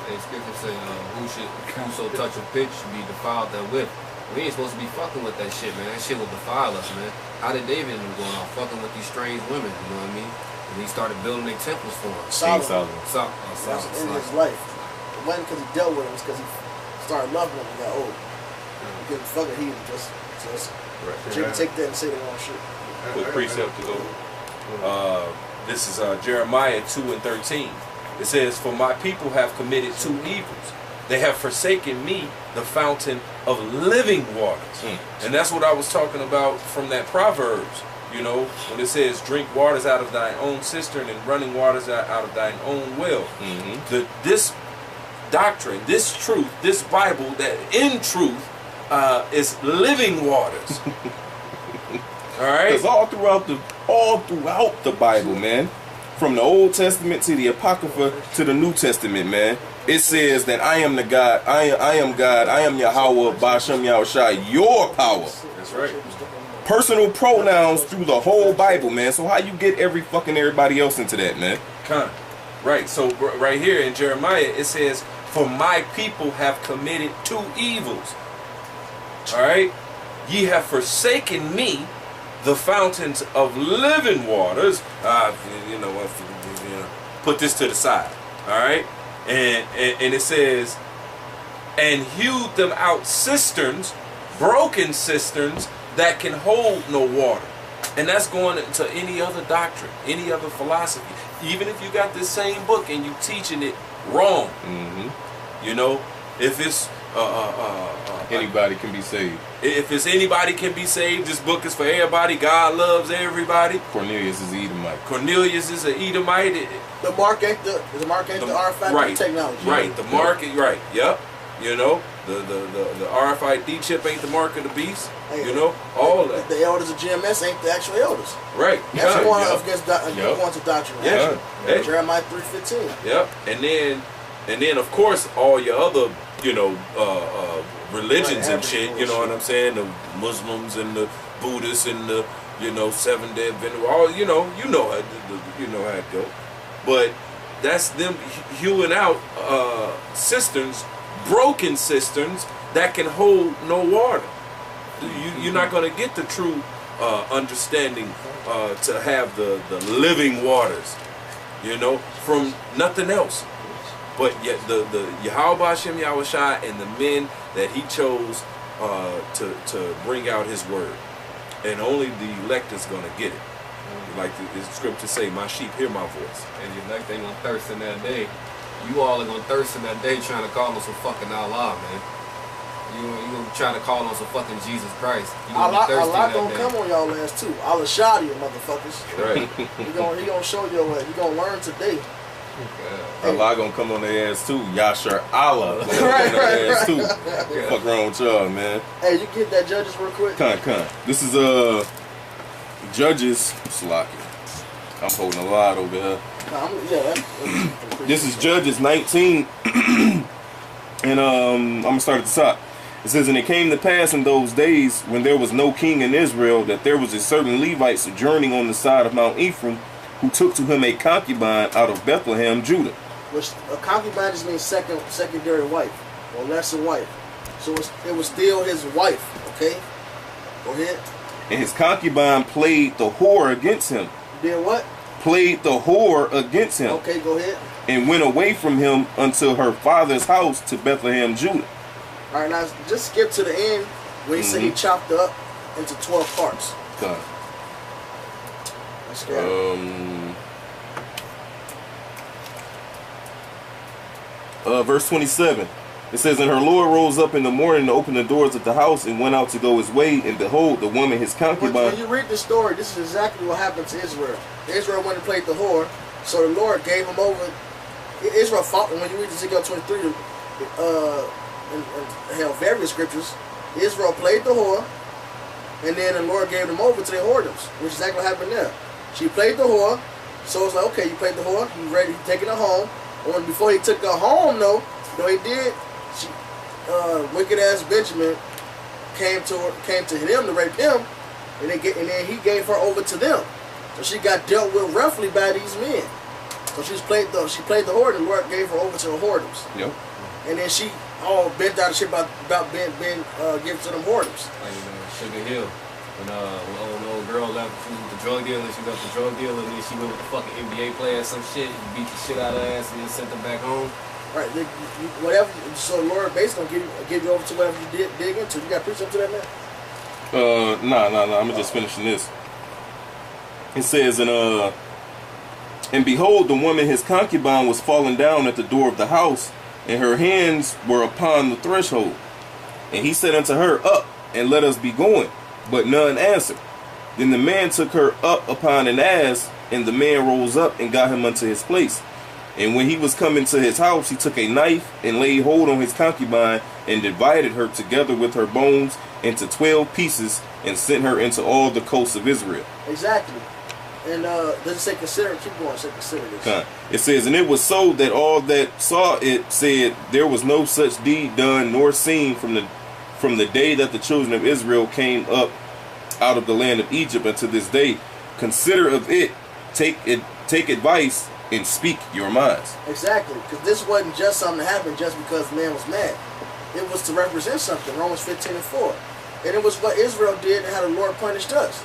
Hey, scripture say, whoso touch a pitch should be defiled therewith. We ain't supposed to be fucking with that shit, man. That shit will defile us, man. How did David end up going off fucking with these strange women? You know what I mean? And he started building their temples for him. Solomon. Solomon. In his life. It wasn't because he dealt with him, it's because he started loving them and got old. Because fucking he just you can take that and say the wrong shit. With precept to go. This is Jeremiah 2:13. It says, "For my people have committed two evils. They have forsaken me, the fountain of living waters." And that's what I was talking about from that Proverbs. You know, when it says, "Drink waters out of thine own cistern and running waters out of thine own well." This doctrine, this truth, this Bible, that in truth is living waters. All right, because all throughout the Bible, man, from the Old Testament to the Apocrypha to the New Testament, man, it says that I am the God, I am God, I am Yahweh, Ba'ashem Yahushua, your power. That's right. Personal pronouns through the whole Bible, man. So how you get everybody else into that, man? Right. So right here in Jeremiah, it says, "For my people have committed two evils." All right, ye have forsaken me, the fountains of living waters. Put this to the side. All right, and it says, "And hewed them out cisterns, broken cisterns that can hold no water." And that's going to any other doctrine, any other philosophy. Even if you got this same book and you teaching it wrong, you know, if it's anybody can be saved. If it's anybody can be saved, this book is for everybody. God loves everybody. Cornelius is Edomite. Cornelius is an Edomite. The mark ain't the RFID technology. Right. The mark, right. Yep. You know, the RFID chip ain't the mark of the beast. You know, all of that. The elders of GMS ain't the actual elders. Right. That's going against doctrine. Yeah. Jeremiah 3:15. Yep. And then of course all your other, you know, religions and shit, you know what I'm saying? The Muslims and the Buddhists and the, you know, Seventh-day Adventists, all, you know how it go. But that's them hewing out cisterns, broken cisterns that can hold no water. You're not going to get the true understanding to have the living waters, you know, from nothing else. But yet the Yahweh Ba'ashem Yahushua and the men that he chose to bring out his word. And only the elect is going to get it. Like the scripture say, "My sheep hear my voice." And the elect ain't going to thirst in that day. You all are going to thirst in that day trying to call on some fucking Allah, man. You going to try to call on some fucking Jesus Christ. Allah going to come on y'all ass too. Allah shot you, motherfuckers. Right. He going to show you what. You going to learn today. Allah gonna come on their ass too. Yashar Allah gonna come on their ass too. Fuck wrong with y'all, man. Hey, you get that Judges real quick? Con. This is Judges Slaki. I'm holding a lot over here. This is Judges 19. And I'm gonna start at the top. It says, "And it came to pass in those days when there was no king in Israel, that there was a certain Levite sojourning on the side of Mount Ephraim, who took to him a concubine out of Bethlehem, Judah." Which a concubine just means secondary wife or lesser wife. So it was still his wife. Okay, go ahead. "And his concubine played the whore against him." Did what? Played the whore against him. Okay, go ahead. "And went away from him unto her father's house to Bethlehem, Judah." All right, now just skip to the end where he said he chopped her up into 12 parts. God. Verse 27. It says, "And her Lord rose up in the morning to open the doors of the house and went out to go his way. And behold, the woman, his concubine." When you read the story, this is exactly what happened to Israel. Israel went and played the whore, so the Lord gave him over. Israel fought, and when you read Ezekiel 23, and various scriptures, Israel played the whore, and then the Lord gave them over to their whoredoms, which is exactly what happened there. She played the whore, so it's like, okay, you played the whore, you ready, you taking her home. And before he took her home, though he did, wicked ass Benjamin came to him to rape him, and then he gave her over to them. So she got dealt with roughly by these men. So she played the whore, and the Lord gave her over to the whoredoms. Yep. And then she all bent out of shit about being given to them whoredoms. Like, Sugar Hill. When the old girl left, she was with the drug dealer, she left the drug dealer, and then she went with the fucking NBA player or some shit, and beat the shit out of her ass, and then sent her back home. Right, whatever. So the Lord basically gonna give you over to whatever you dig into. You got to preach up to that, man? Nah. I'm just finishing this. It says, and behold, the woman, his concubine, was fallen down at the door of the house, and her hands were upon the threshold. And he said unto her, Up, and let us be going. But none answered. Then the man took her up upon an ass, and the man rose up and got him unto his place. And when he was come into his house, he took a knife and laid hold on his concubine and divided her together with her bones into 12 pieces and sent her into all the coasts of Israel. Exactly. And does it say consider? Keep going. Say consider this. It says, and it was so that all that saw it said, there was no such deed done nor seen from the day that the children of Israel came up out of the land of Egypt unto this day. Consider of it, take advice, and speak your minds. Exactly, because this wasn't just something that happened just because man was mad. It was to represent something, Romans 15:4. And it was what Israel did and how the Lord punished us.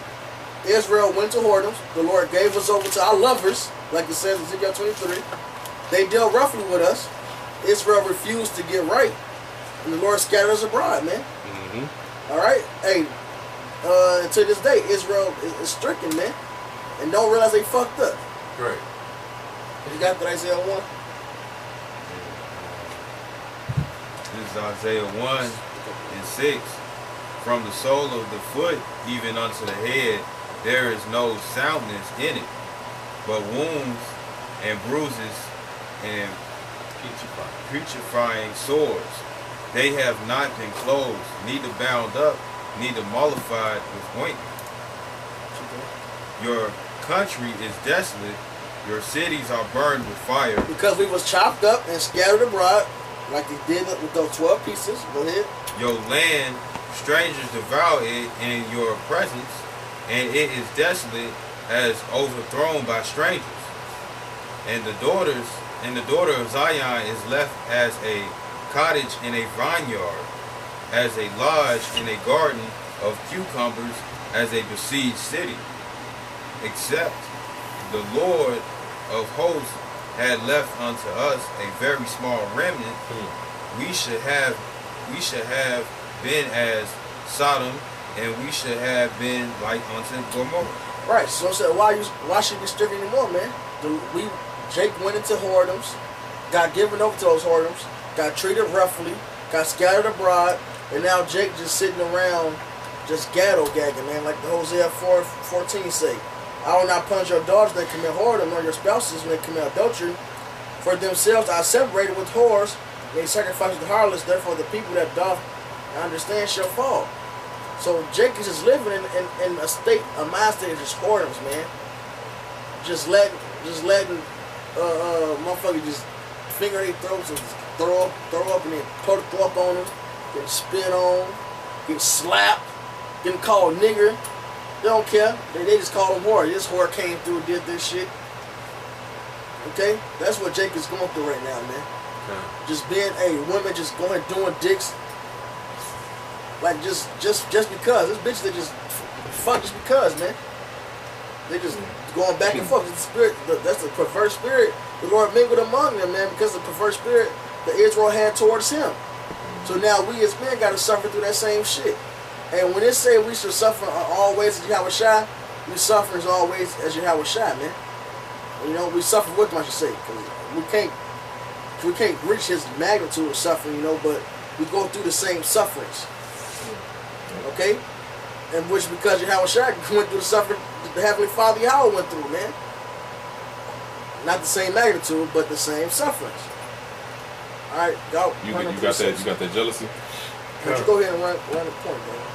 Israel went to whoredoms. The Lord gave us over to our lovers, like it says in Ezekiel 23. They dealt roughly with us. Israel refused to get right. And the Lord scattered us abroad, man. Mm-hmm. All right? Hey, to this day, Israel is stricken, man. And don't realize they fucked up. Right. You got that Isaiah 1? This is Isaiah 1:6. From the sole of the foot even unto the head, there is no soundness in it, but wounds and bruises and putrefying sores. They have not been closed, neither bound up, neither mollified with ointment. Your country is desolate, your cities are burned with fire. Because we was chopped up and scattered abroad, like they did with those 12 pieces. Go ahead. Your land, strangers devour it in your presence, and it is desolate as overthrown by strangers. And the daughter of Zion is left as a cottage in a vineyard, as a lodge in a garden of cucumbers, as a besieged city. Except the Lord of hosts had left unto us a very small remnant, we should have been as Sodom, and we should have been like unto Gomorrah. Right. So I said, why should we stricken anymore, man? Jake went into whoredoms, got given over to those whoredoms, got treated roughly, got scattered abroad, and now Jake just sitting around, just gagging, man, like the Hosea 4:14 say. I will not punish your daughters that commit whoredom, nor your spouses when they commit adultery. For themselves are separated with whores, they sacrifice with harlots, therefore the people that doth understand shall fall. So Jake is just living in a mind state of just whoredoms, man. Just letting motherfuckers just finger their throats and just throw up and then throw up on them, get spit on, get slapped, getting called nigger. They don't care. They just call them whore. This whore came through and did this shit. Okay? That's what Jake is going through right now, man. Okay. Just being women just going doing dicks. Like just because. This bitch they just fuck just because, man. They just going back and forth. The spirit, that's the perverse spirit the Lord mingled among them, man, because of the perverse spirit that Israel had towards him. So now we as men gotta suffer through that same shit. And when it say we should suffer always as Yahweh Shai, we suffer as always as Yahweh Shai, man. You know, we suffer with him, I should say, because we can't reach his magnitude of suffering, you know, but we go through the same sufferings. Okay? And which because Yahweh Shai went through the suffering the Heavenly Father Yahweh went through, man. Not the same magnitude, but the same sufferings. Alright, y'all. You got that jealousy? Why don't you go ahead and run the point, man.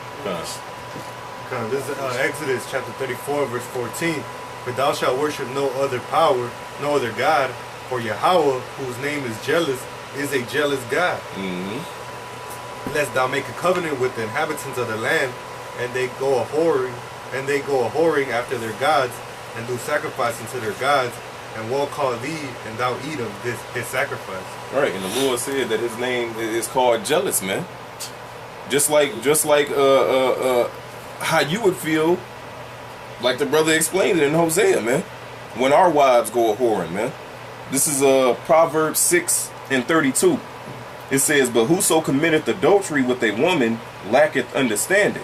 This is Exodus chapter 34, verse 14. For thou shalt worship no other power, no other God, for Yahweh, whose name is jealous, is a jealous God. Mm-hmm. Lest thou make a covenant with the inhabitants of the land, and they go a whoring after their gods, and do sacrifice unto their gods, and will call thee, and thou eat of his sacrifice. Right, and the Lord said that his name is called jealous, man. Just like how you would feel, like the brother explained it in Hosea, man, when our wives go a-whoring, man. This is Proverbs 6:32. It says, but whoso committeth adultery with a woman lacketh understanding.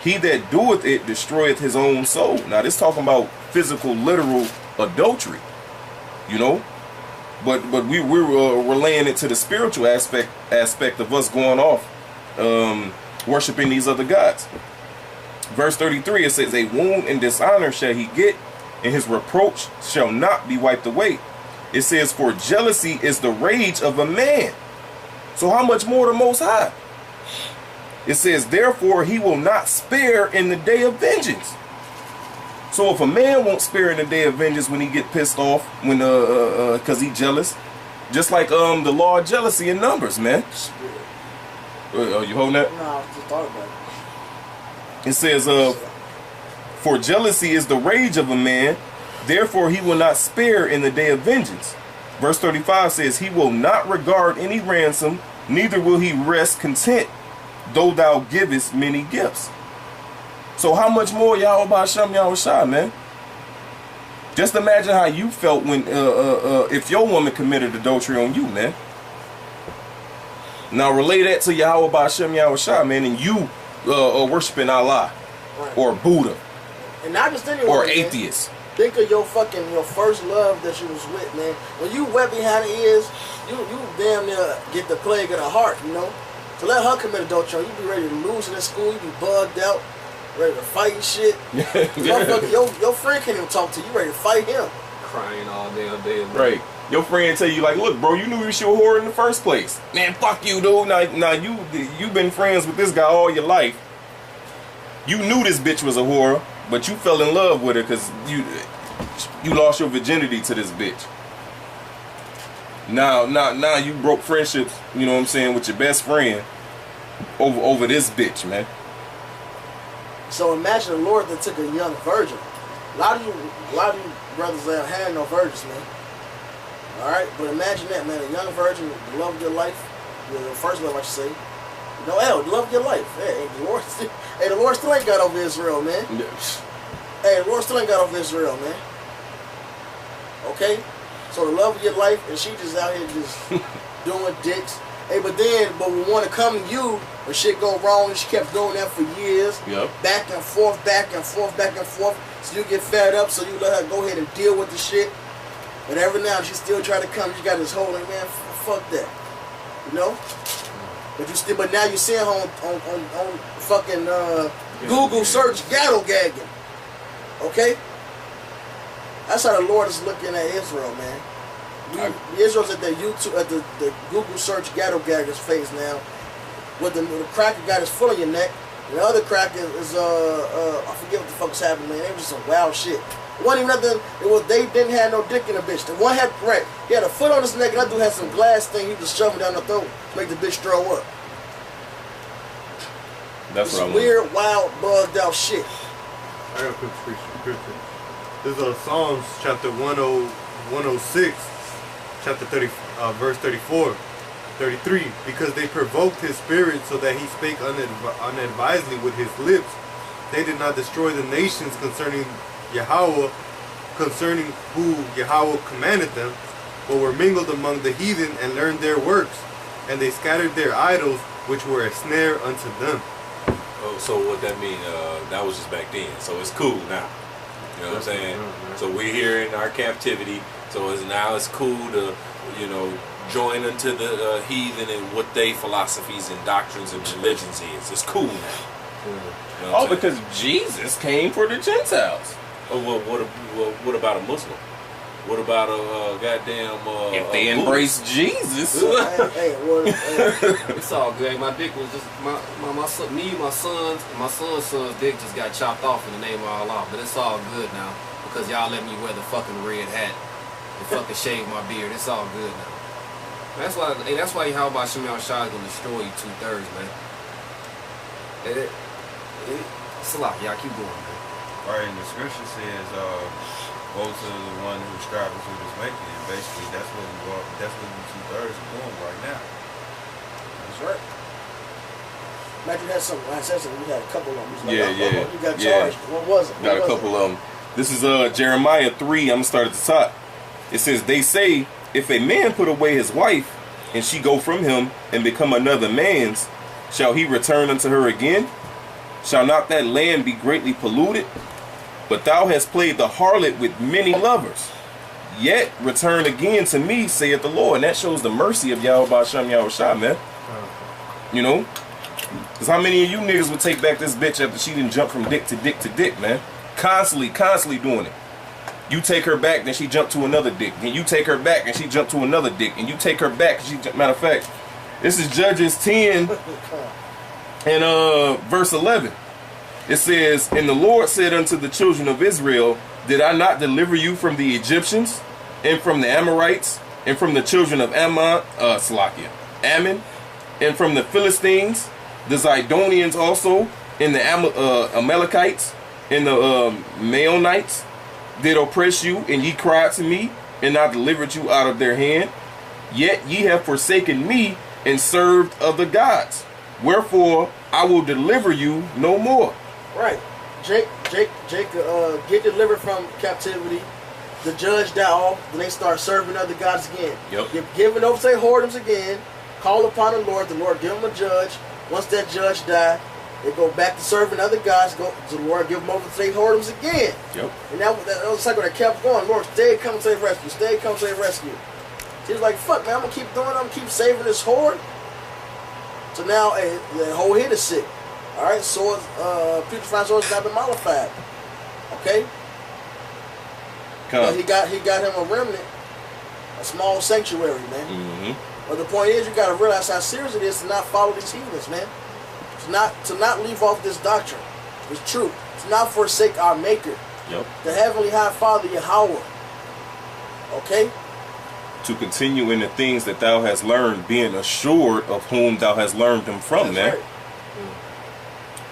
He that doeth it destroyeth his own soul. Now this talking about physical, literal adultery, you know. But we're laying it to the spiritual aspect of us going off, worshiping these other gods. Verse 33, it says, a wound and dishonor shall he get, and his reproach shall not be wiped away. It says, for jealousy is the rage of a man. So how much more the Most High? It says, therefore he will not spare in the day of vengeance. So if a man won't spare in the day of vengeance when he get pissed off, when cause he jealous, just like the law of jealousy in Numbers, man. Oh, you holding that? No, I just thought about it. It says, for jealousy is the rage of a man, therefore he will not spare in the day of vengeance. Verse 35 says, he will not regard any ransom, neither will he rest content, though thou givest many gifts. So how much more Yahweh B'Shem Yahushua, man? Just imagine how you felt when if your woman committed adultery on you, man. Now relay that to Yahweh B'Shem Yahushua, man, and you worshiping Allah, Right. or Buddha, And not just anyone, or man. atheist. Think of your first love that you was with, man. When you wet behind the ears, you damn near get the plague of the heart, you know. To let her commit adultery, you be ready to lose it in school, you be bugged out, ready to fight and shit. Your friend can't even talk to you, ready to fight him. Crying all damn day. Right. Your friend tell you like, look, bro, you knew you should whore in the first place. Man, fuck you, dude. Now you've been friends with this guy all your life. You knew this bitch was a whore, but you fell in love with her because you lost your virginity to this bitch. Now you broke friendships, you know what I'm saying, with your best friend over this bitch, man. So imagine the Lord that took a young virgin. A lot of you brothers that had no virgins, man. Alright, but imagine that, man. A young virgin, the love of your life, your first love, I should say. No, the love of your life. Hey, the Lord still ain't got over Israel, man. Hey, the Lord still ain't got over Israel, man. Okay? So the love of your life, and she just out here just doing dicks. Hey, but we want to come to you when shit go wrong, and she kept doing that for years. Yep. Back and forth, back and forth, back and forth. So you get fed up, so you let her go ahead and deal with the shit. But every now she still try to come. You got this whole like, man, fuck that. You know? But now you see her on fucking Google search Ghetto Gagger. Okay? That's how the Lord is looking at Israel, man. Israel's at the YouTube, at the Google search Ghetto Gagger's face now. With the cracker got his foot on your neck, and the other cracker is I forget what the fuck was happening, man. It was just some wild shit. It wasn't even nothing. They didn't have no dick in the bitch. The one had he had a foot on his neck, and that dude had some glass thing he was shoving down the throat to make the bitch throw up. That's what weird, wild, bugged out shit. I got a quick scripture. This is Psalms chapter 106, chapter 30, verse 34, 33. Because they provoked his spirit so that he spake unadvisedly with his lips. They did not destroy the nations concerning Yahweh, concerning who Yahweh commanded them, but were mingled among the heathen and learned their works. And they scattered their idols, which were a snare unto them. Oh, so what that mean? That was just back then. So it's cool now. You know what I'm saying? So we're here in our captivity. So it's cool to, join into the heathen and what they philosophies and doctrines and religions is. It's cool now. You know because Jesus came for the Gentiles. Oh, well, what about a Muslim? What about a goddamn? If they embrace Jesus, it's all good. My dick was just my son's dick just got chopped off in the name of Allah. But it's all good now because y'all let me wear the fucking red hat and fucking shave my beard. It's all good now. That's why Yahweh B'Shem Yahushua is gonna destroy you 2/3, man. It's a lot. Y'all keep going, man. All right, and the scripture says, go to the one who's striving to this making. And basically, that's what we 2/3 are doing right now. That's right. Imagine you had something. I said something. You had a couple of them. Like, Yeah. You got charged. What was it? Got a couple of them. This is Jeremiah 3. I'm gonna start at the top. It says, "They say, if a man put away his wife, and she go from him and become another man's, shall he return unto her again? Shall not that land be greatly polluted? But thou hast played the harlot with many lovers. Yet return again to me, saith the Lord." And that shows the mercy of Yahweh Ba'Shem Yahushua, man. You know? Because how many of you niggas would take back this bitch after she didn't jump from dick to dick to dick, man? Constantly doing it. You take her back, then she jumped to another dick. Then you take her back, and she jumped to another dick. And you take her back, and she jumped. Matter of fact, this is Judges 10 and verse 11. It says, "And the Lord said unto the children of Israel, Did I not deliver you from the Egyptians, and from the Amorites, and from the children of Ammon, and from the Philistines, the Zidonians also, and the Amalekites, and the Maonites, did oppress you, and ye cried to me, and I delivered you out of their hand. Yet ye have forsaken me, and served other gods. Wherefore I will deliver you no more." Right. Jake get delivered from captivity. The judge die off. Then they start serving other gods again. Yep. Get given over to their whoredoms again. Call upon the Lord. The Lord give them a judge. Once that judge die, they go back to serving other gods. Go to the Lord, give them over to their whoredoms again. Yep. And that was the cycle that kept going. Lord, stay, come to their rescue. Stay, come to their rescue. He was like, "Fuck, man, I'm gonna keep doing it. I'm gonna keep saving this whore." So now, the whole hit is sick. All right, swords, putrefying swords have been mollified. Okay. But he got him a remnant, a small sanctuary, man. Mm-hmm. But the point is, you got to realize how serious it is to not follow these heathens, man. To not leave off this doctrine. It's true. To not forsake our Maker. Yep. The Heavenly High Father Yahweh. Okay. To continue in the things that thou hast learned, being assured of whom thou hast learned them from, man. Right.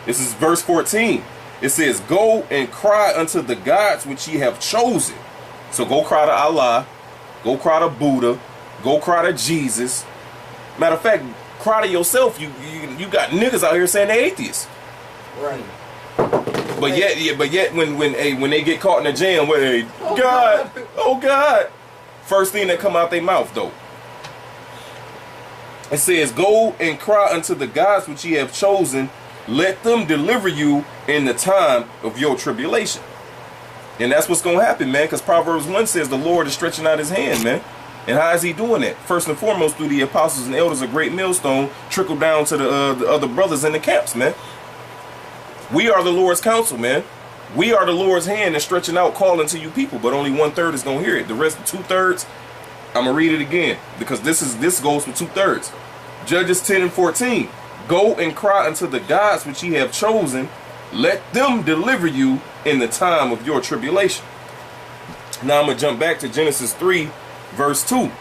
This is verse 14. It says, "Go and cry unto the gods which ye have chosen." So go cry to Allah, go cry to Buddha, go cry to Jesus. Matter of fact, cry to yourself. You got niggas out here saying they atheists. Right. But yet when they get caught in a jam, where oh God, first thing that come out their mouth though. It says, "Go and cry unto the gods which ye have chosen, let them deliver you in the time of your tribulation." And that's what's going to happen, man, because Proverbs 1 says the Lord is stretching out his hand, man. And how is he doing that? First and foremost, through the apostles and elders, a great millstone trickle down to the other brothers in the camps, man. We are the Lord's counsel, man. We are the Lord's hand and stretching out, calling to you people, but only 1/3 is going to hear it. The rest, 2/3, I'm going to read it again, because this goes for 2/3. Judges 10 and 14. "Go and cry unto the gods which ye have chosen, let them deliver you in the time of your tribulation." Now I'm going to jump back to Genesis 3, verse 2.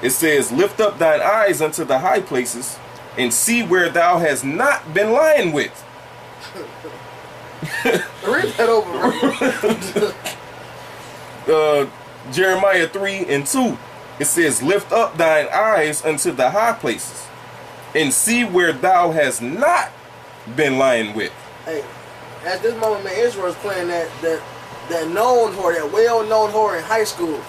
It says, "Lift up thine eyes unto the high places, and see where thou hast not been lying with." Read that over. Jeremiah 3 and 2. It says, "Lift up thine eyes unto the high places, and see where thou hast not been lying with." Hey, at this moment, man, Israel is playing that known whore, that well-known whore in high school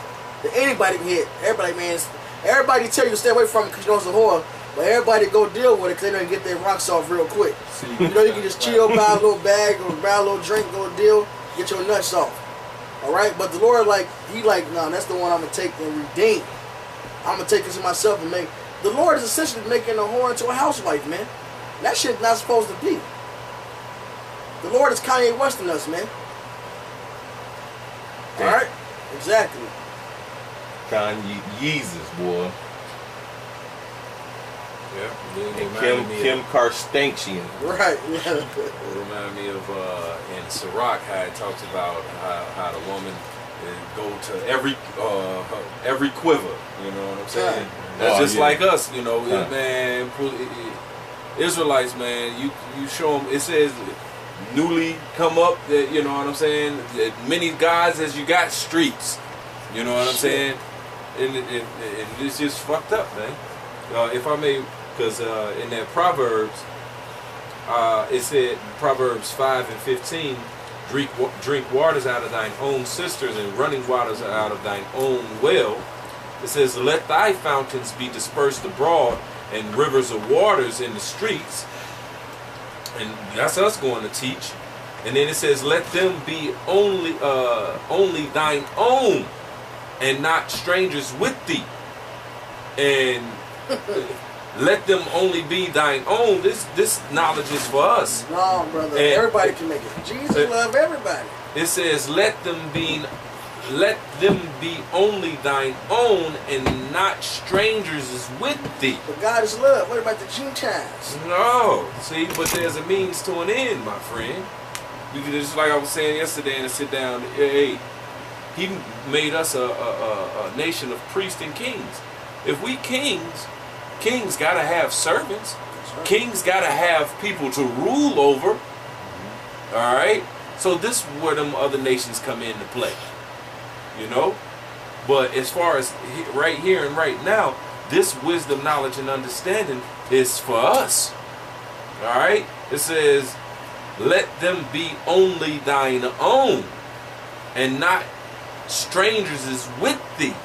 that anybody can hit. Everybody, man, everybody tell you to stay away from it because you know it's a whore, but everybody go deal with it because they don't get their rocks off real quick. You know, you can just chill, buy a little bag or buy a little drink, go deal, get your nuts off. All right, but the Lord, nah, that's the one I'm gonna take and redeem. I'm gonna take this to myself and make. The Lord is essentially making a whore into a housewife, man. That shit's not supposed to be. The Lord is Kanye Westing us, man. All right, exactly. Kanye Jesus, boy. Yeah. And Kim Kardashian. Right. Yeah. It reminded me of in Sirach how it talks about how the woman go to every quiver. You know what I'm saying? That's just like us. You know, man. Israelites, man. You show them. It says newly come up, that, you know what I'm saying, that many guys as you got streets, you know what I'm saying, and it's just fucked up, man. If I may, because in that Proverbs, it said, Proverbs 5:15, drink waters out of thine own cisterns and running waters out of thine own well. It says, let thy fountains be dispersed abroad and rivers of waters in the streets. And that's us going to teach. And then it says, let them be only thine own and not strangers with thee. And let them only be thine own. This knowledge is for us. No, brother. And everybody can make it. Jesus love everybody. It says, let them be only thine own and not strangers is with thee. But God is love. What about the Gentiles? No. See, but there's a means to an end, my friend. Just like I was saying yesterday in the sit down, hey, he made us a nation of priests and kings. If we kings gotta have servants. Right. Kings gotta have people to rule over. All right. So this is where them other nations come into play. You know. But as far as right here and right now, this wisdom, knowledge, and understanding is for us. All right. It says, let them be only thine own, and not strangers is with thee.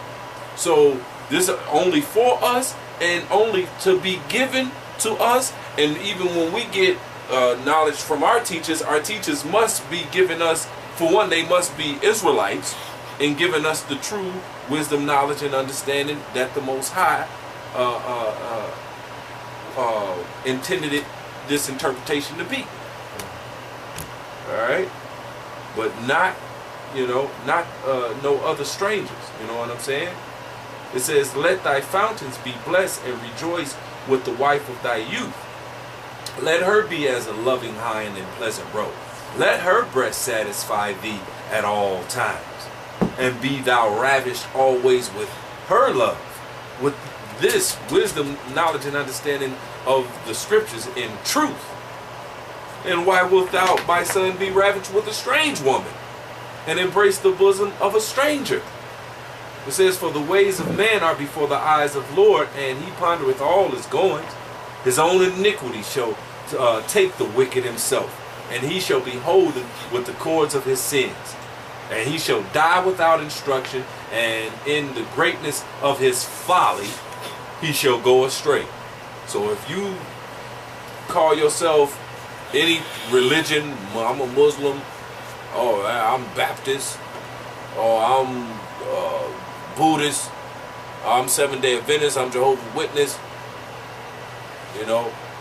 So this is only for us, and only to be given to us. And even when we get knowledge from our teachers must be giving us, for one, they must be Israelites, and giving us the true wisdom, knowledge, and understanding that the Most High intended this interpretation to be. All right, but not, not no other strangers. You know what I'm saying? It says, let thy fountains be blessed and rejoice with the wife of thy youth. Let her be as a loving hind and pleasant roe. Let her breast satisfy thee at all times, and be thou ravished always with her love. With this wisdom, knowledge, and understanding of the scriptures in truth. And why wilt thou, my son, be ravished with a strange woman, and embrace the bosom of a stranger? It says, for the ways of man are before the eyes of Lord, and he pondereth all his goings. His own iniquity shall take the wicked himself, and he shall be holden with the cords of his sins. And he shall die without instruction, and in the greatness of his folly he shall go astray. So if you call yourself any religion, I'm a Muslim, or I'm Baptist, or I'm Buddhist, I'm Seventh-day Adventist, I'm Jehovah's Witness,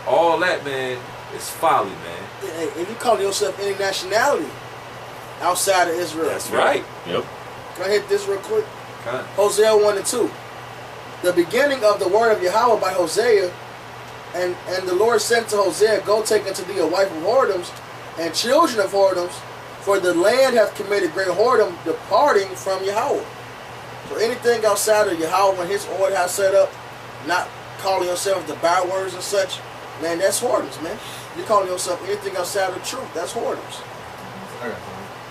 all that, man, is folly, man. If you call yourself any nationality outside of Israel. That's right. Yep. Can I hit this real quick? Okay. Hosea 1:2. The beginning of the word of Yahweh by Hosea, and the Lord said to Hosea, go take unto thee a wife of whoredoms and children of whoredoms, for the land hath committed great whoredom, departing from Yahweh. So anything outside of Yahweh when his order has set up, not calling yourself the bywords and such, man, that's whoredoms, man. You calling yourself anything outside of truth, that's whoredoms. I got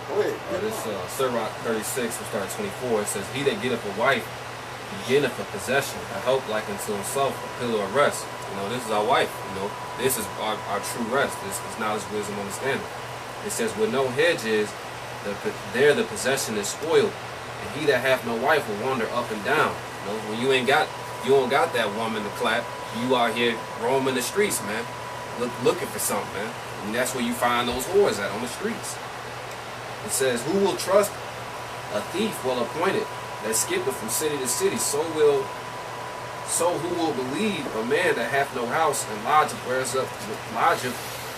Go ahead. this Sirach 36, we start 24. It says, he that getteth a wife beginneth a possession, a help like unto himself, a pillar of rest. This is our wife. This is our true rest. This is knowledge, wisdom, understanding. It says, with no hedges, there the possession is spoiled, and he that hath no wife will wander up and down. When you don't got that woman to clap, you out here roaming the streets, man, looking for something, man. And that's where you find those whores at, on the streets. It says, who will trust a thief well appointed that skippeth from city to city? So who will believe a man that hath no house and lodgeth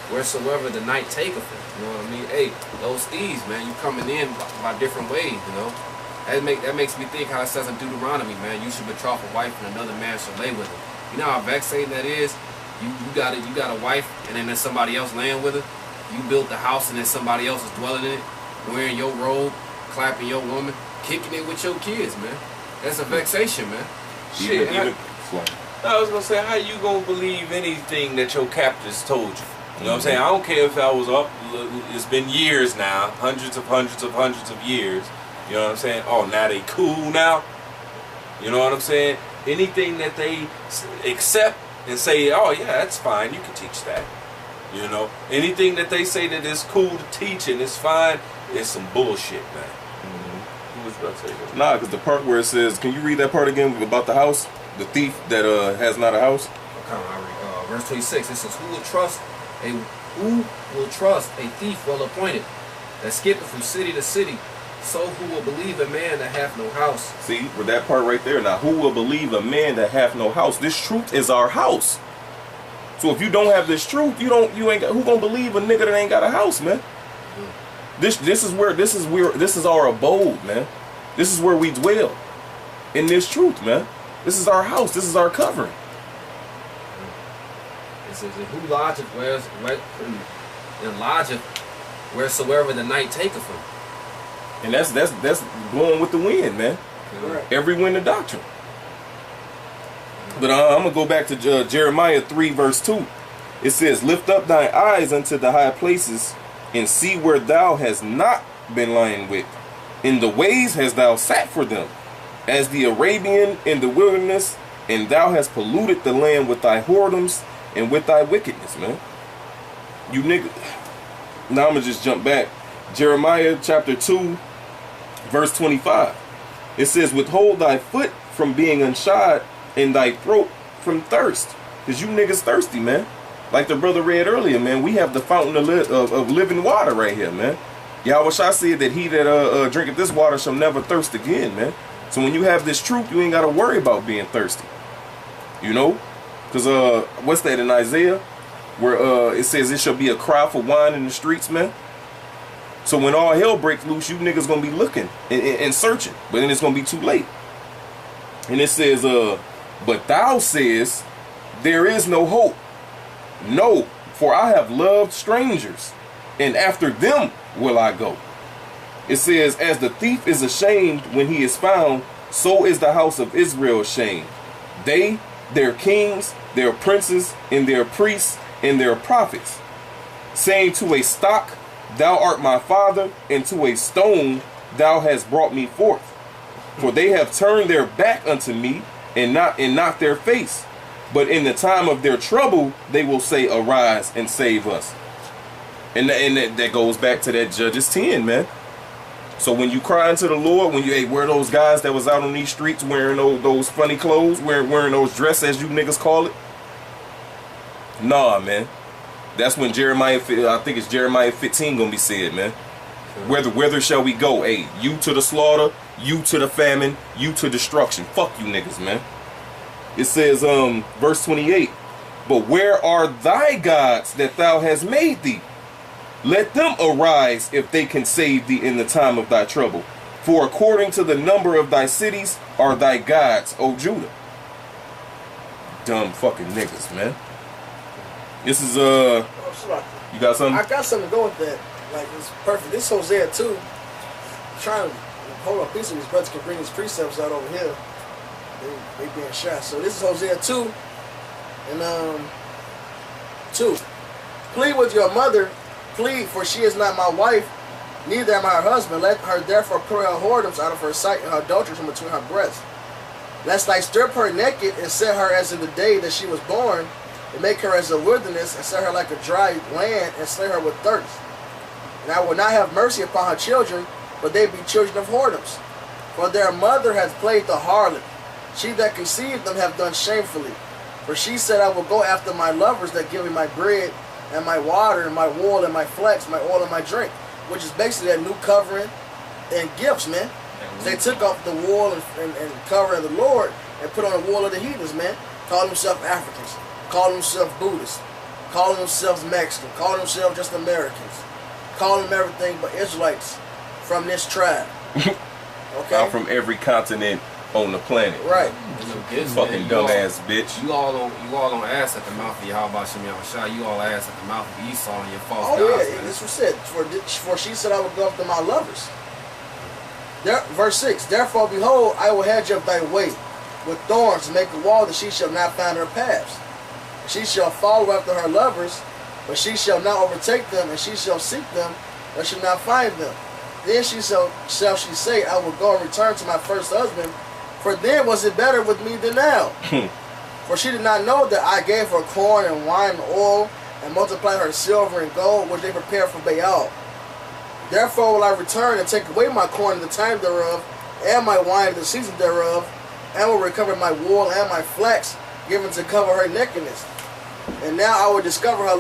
wheresoever the night taketh him? You know what I mean? Hey, those thieves, man, you coming in by different ways, That makes me think how it says in Deuteronomy, man, you should betroth a wife and another man shall lay with her. You know how vexating that is? You got a wife and then there's somebody else laying with her. You built the house and then somebody else is dwelling in it, wearing your robe, clapping your woman, kicking it with your kids, man. That's a vexation, man. Shit. I was gonna say, how you gonna believe anything that your captors told you? You know what I'm saying? I don't care if I was up. It's been years now, hundreds of years. You know what I'm saying? Oh, now they cool now. You know what I'm saying? Anything that they accept and say, oh yeah, that's fine. You can teach that. You know, anything that they say that is cool to teach and it's fine, it's some bullshit, man. Who was about to say that? Nah, because the part where it says, can you read that part again about the house? The thief that has not a house? Okay, I read, verse 26, it says, who will trust a thief well appointed, that skippeth from city to city? So who will believe a man that hath no house? See, with that part right there. Now, who will believe a man that hath no house? This truth is our house. So if you don't have this truth, you ain't got, who gonna believe a nigga that ain't got a house, man? This is our abode, man. This is where we dwell. In this truth, man. This is our house. This is our covering. It says, who lodgeth wheresoever the night taketh him. And that's blowing with the wind, man. Right. Every wind of doctrine. But I'm going to go back to Jeremiah 3 verse 2. It says, lift up thine eyes unto the high places, and see where thou hast not been lying with. In the ways hast thou sat for them, as the Arabian in the wilderness, and thou hast polluted the land with thy whoredoms and with thy wickedness, man. You nigga. Now I'm going to just jump back. Jeremiah chapter 2 verse 25. It says, withhold thy foot from being unshod, and thy throat from thirst. Because you niggas thirsty, man. Like the brother read earlier, man. We have the fountain of living water right here, man. Yahweh Shai said that he that drinketh this water shall never thirst again, man. So when you have this truth, you ain't got to worry about being thirsty. You know? Because what's that in Isaiah? Where it says it shall be a cry for wine in the streets, man. So when all hell breaks loose, you niggas gonna be looking and searching. But then it's gonna be too late. And it says, but thou sayest, there is no hope. No, for I have loved strangers, and after them will I go. It says, as the thief is ashamed when he is found, so is the house of Israel ashamed. They, their kings, their princes, and their priests, and their prophets, saying to a stock, thou art my father, and to a stone, thou hast brought me forth. For they have turned their back unto me, and not their face. But in the time of their trouble, they will say, arise and save us. And that goes back to that Judges 10, man. So when you cry unto the Lord, when you where those guys that was out on these streets wearing those funny clothes, wearing those dresses as you niggas call it. Nah, man. That's when Jeremiah, I think it's Jeremiah 15 gonna be said, man. Whither shall we go? Hey, you to the slaughter, you to the famine, you to destruction. Fuck you niggas, man. It says, verse 28, but where are thy gods that thou hast made thee? Let them arise if they can save thee in the time of thy trouble. For according to the number of thy cities are thy gods, O Judah. Dumb fucking niggas, man. This is, you got something? I got something to go with that. Like, it's perfect. This Hosea 2. I'm trying to hold on piece of these brothers can bring these precepts out over here. They being shot. So this is Hosea 2. And 2. Plead with your mother, plead, for she is not my wife, neither am I her husband. Let her therefore put her whoredoms out of her sight, and her adulteries from between her breasts. Lest I strip her naked and set her as in the day that she was born, and make her as a wilderness, and set her like a dry land, and slay her with thirst. And I will not have mercy upon her children, but they be children of whoredoms. For their mother hath played the harlot. She that conceived them hath done shamefully. For she said, I will go after my lovers that give me my bread, and my water, and my wool, and my flax, my oil, and my drink. Which is basically that new covering and gifts, man. They took off the wool and covering of the Lord, and put on the wool of the heathens, man. Called themselves Africans. Called themselves Buddhists. Called themselves Mexican. Called themselves just Americans. Called them everything but Israelites from this tribe. Okay? I'm from every continent on the planet. Right. Fucking dumbass bitch. You all don't ass at the mouth of Yahweh Shem Yahweh. You all ass at the mouth of Esau and your false gods. Oh yeah, this was said. For she said, I will go after my lovers. Verse 6. Therefore, behold, I will hedge up thy way with thorns, and make a wall that she shall not find her paths. She shall follow after her lovers, But she shall not overtake them, and she shall seek them, and shall not find them. Then shall she say, I will go and return to my first husband, for then was it better with me than now. For she did not know that I gave her corn and wine and oil, and multiplied her silver and gold, which they prepared for Baal. Therefore will I return and take away my corn in the time thereof, and my wine in the season thereof, and will recover my wool and my flax, given to cover her nakedness. And now I will discover her